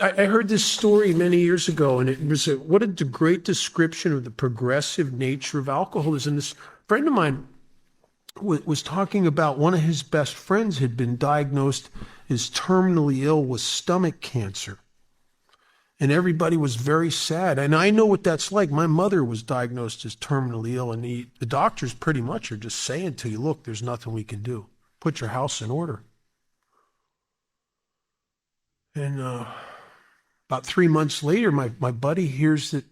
I heard this story many years ago, and it was what a great description of the progressive nature of alcoholism. This friend of mine was talking about one of his best friends had been diagnosed as terminally ill with stomach cancer. And everybody was very sad. And I know what that's like. My mother was diagnosed as terminally ill, and the doctors pretty much are just saying to you, look, there's nothing we can do. Put your house in order. And about 3 months later, my buddy hears that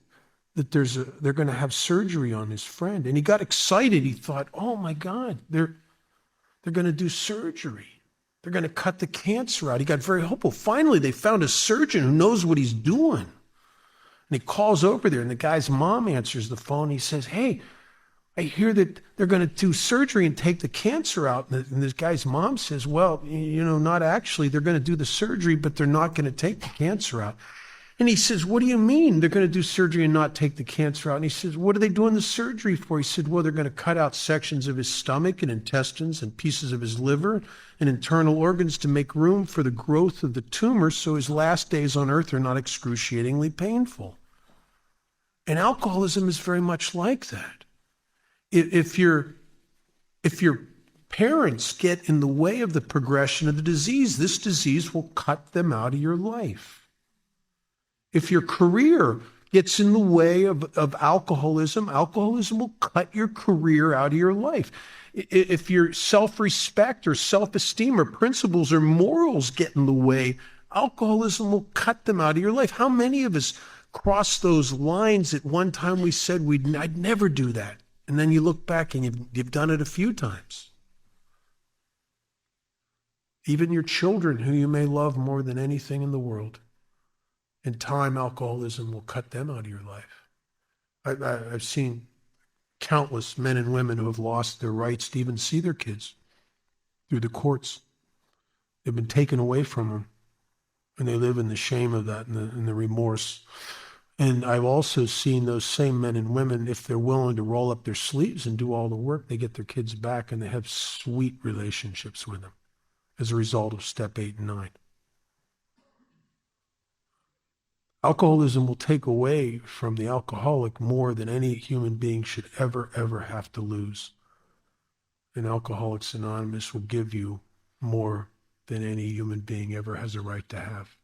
they're going to have surgery on his friend. And he got excited. He thought, oh my God, they're going to do surgery. They're going to cut the cancer out. He got very hopeful. Finally, they found a surgeon who knows what he's doing. And he calls over there, and the guy's mom answers the phone. He says, hey, I hear that they're going to do surgery and take the cancer out. And this guy's mom says, well, not actually. They're going to do the surgery, but they're not going to take the cancer out. And he says, what do you mean they're going to do surgery and not take the cancer out? And he says, what are they doing the surgery for? He said, well, they're going to cut out sections of his stomach and intestines and pieces of his liver and internal organs to make room for the growth of the tumor so his last days on earth are not excruciatingly painful. And alcoholism is very much like that. If your parents get in the way of the progression of the disease, this disease will cut them out of your life. If your career gets in the way of alcoholism, alcoholism will cut your career out of your life. If your self-respect or self-esteem or principles or morals get in the way, alcoholism will cut them out of your life. How many of us crossed those lines at one time we said I'd never do that? And then you look back and you've done it a few times. Even your children, who you may love more than anything in the world. In time, alcoholism will cut them out of your life. I've seen countless men and women who have lost their rights to even see their kids through the courts. They've been taken away from them, and they live in the shame of that and the remorse. And I've also seen those same men and women, if they're willing to roll up their sleeves and do all the work, they get their kids back and they have sweet relationships with them as a result of step 8 and 9. Alcoholism will take away from the alcoholic more than any human being should ever have to lose. And Alcoholics Anonymous will give you more than any human being ever has a right to have.